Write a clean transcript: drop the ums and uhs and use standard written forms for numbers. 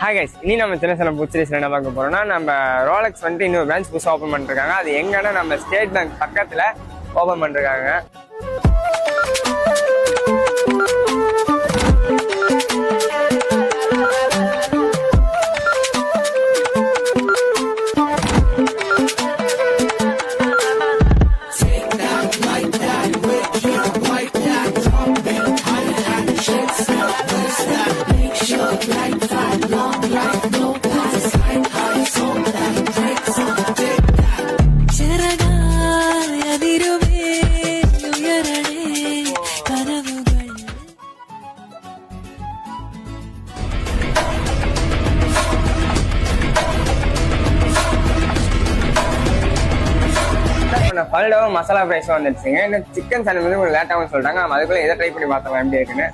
Hi guys, இனி நம்ம சின்ன புக்ஸ் என்ன பார்க்க போறோம்னா, நம்ம ரோலக்ஸ் வந்துட்டு இன்னொரு பிரான்ச் புதுசாக ஓப்பன் பண்ணிருக்காங்க. அது எங்கன்னா நம்ம ஸ்டேட் பேங்க் பக்கத்துல ஓப்பன் பண்ணிருக்காங்க. பல்லடவும் மசாலா ஃப்ரைஸும் வந்துடுச்சுங்க. இன்னும் சிக்கன் சாண்ட்விச் வந்து கொஞ்சம் லேட்டாகவும் சொல்லிட்டாங்க. நம்ம அதுக்குள்ள எதை ட்ரை பண்ணி பார்த்தோம் எப்படி இருக்குன்னு.